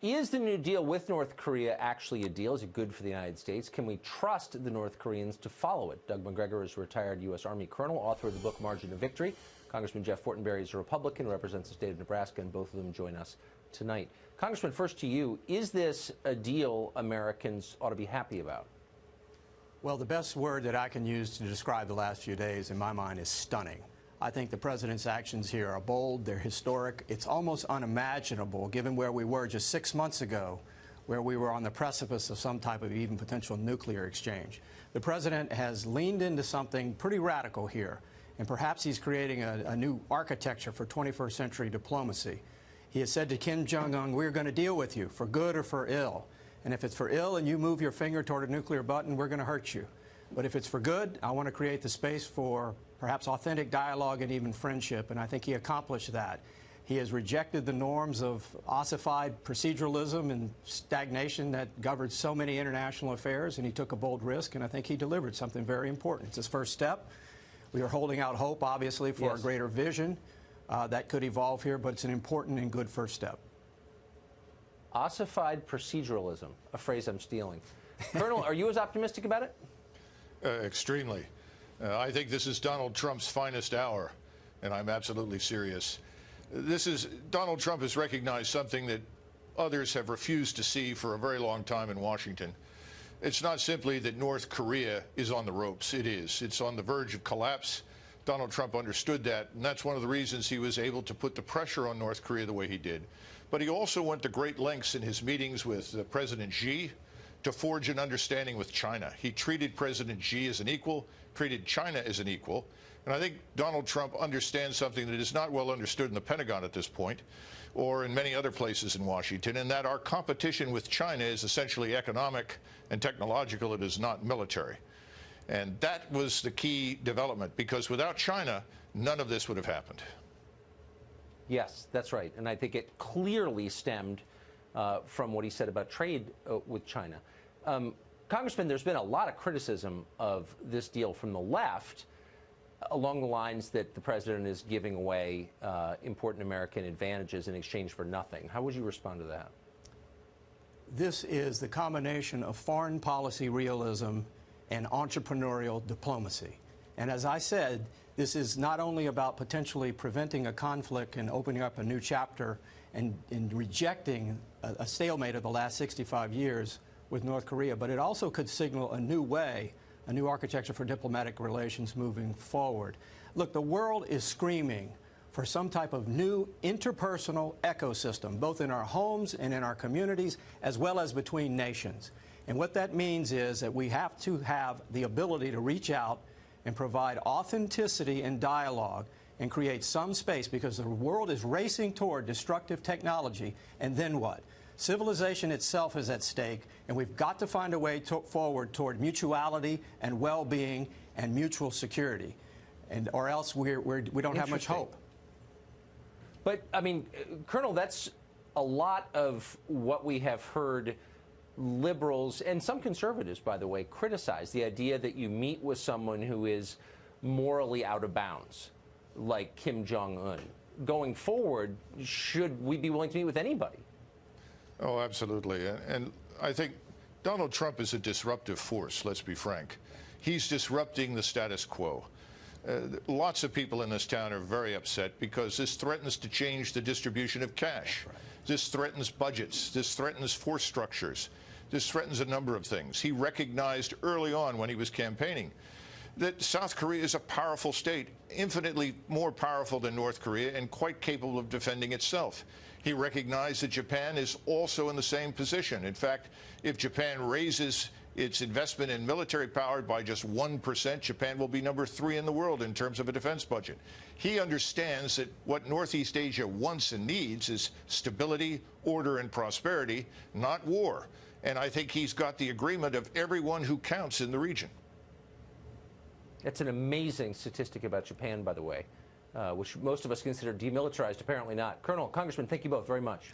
Is the New Deal with North Korea actually a deal? Is it good for the United States? Can we trust the North Koreans to follow it? Doug McGregor is a retired U.S. Army colonel, author of the book Margin of Victory. Congressman Jeff Fortenberry is a Republican, represents the state of Nebraska, and both of them join us tonight. Congressman, first to you, is this a deal Americans ought to be happy about? Well, the best word that I can use to describe the last few days, in my mind, is stunning. I think the president's actions here are bold, they're historic. It's almost unimaginable, given where we were just 6 months ago, where we were on the precipice of some type of even potential nuclear exchange. The president has leaned into something pretty radical here, and perhaps he's creating a new architecture for 21st century diplomacy. He has said to Kim Jong-un, we're going to deal with you, for good or for ill. And if it's for ill and you move your finger toward a nuclear button, we're going to hurt you. But if it's for good, I want to create the space for perhaps authentic dialogue and even friendship, and I think he accomplished that. He has rejected the norms of ossified proceduralism and stagnation that governed so many international affairs, and he took a bold risk, and I think he delivered something very important. It's his first step. We are holding out hope, obviously, for a greater vision that could evolve here, but it's an important and good first step. Ossified proceduralism, a phrase I'm stealing. Colonel, are you as optimistic about it? Extremely. I think this is Donald Trump's finest hour, and I'm absolutely serious. Donald Trump has recognized something that others have refused to see for a very long time in Washington. It's not simply that North Korea is on the ropes. It is. It's on the verge of collapse. Donald Trump understood that, and that's one of the reasons he was able to put the pressure on North Korea the way he did. But he also went to great lengths in his meetings with President Xi to forge an understanding with China. He treated President Xi as an equal, treated China as an equal. And I think Donald Trump understands something that is not well understood in the Pentagon at this point, or in many other places in Washington, and that our competition with China is essentially economic and technological. It is not military. And that was the key development, because without China, none of this would have happened. Yes, that's right. And I think it clearly stemmed from what he said about trade with China. Congressman, there's been a lot of criticism of this deal from the left along the lines that the president is giving away important American advantages in exchange for nothing. How would you respond to that? This is the combination of foreign policy realism and entrepreneurial diplomacy. And as I said, this is not only about potentially preventing a conflict and opening up a new chapter and rejecting a stalemate of the last 65 years with North Korea, but it also could signal a new way, a new architecture for diplomatic relations moving forward. Look, the world is screaming for some type of new interpersonal ecosystem, both in our homes and in our communities, as well as between nations. And what that means is that we have to have the ability to reach out and provide authenticity and dialogue and create some space, because the world is racing toward destructive technology. And then what? Civilization itself is at stake, and we've got to find a way forward toward mutuality and well-being and mutual security, or else we don't have much hope. But, I mean, Colonel, that's a lot of what we have heard liberals and some conservatives, by the way, criticize, the idea that you meet with someone who is morally out of bounds, like Kim Jong-un. Going forward, should we be willing to meet with anybody? Oh, absolutely. And I think Donald Trump is a disruptive force, let's be frank. He's disrupting the status quo. Lots of people in this town are very upset because this threatens to change the distribution of cash. Right. This threatens budgets. This threatens force structures. This threatens a number of things. He recognized early on when he was campaigning that South Korea is a powerful state, infinitely more powerful than North Korea and quite capable of defending itself. He recognized that Japan is also in the same position. In fact, if Japan raises its investment in military power by just 1%, Japan will be number 3 in the world in terms of a defense budget. He understands that what Northeast Asia wants and needs is stability, order, and prosperity, not war. And I think he's got the agreement of everyone who counts in the region. That's an amazing statistic about Japan, by the way, which most of us consider demilitarized, apparently not. Congressman, thank you both very much.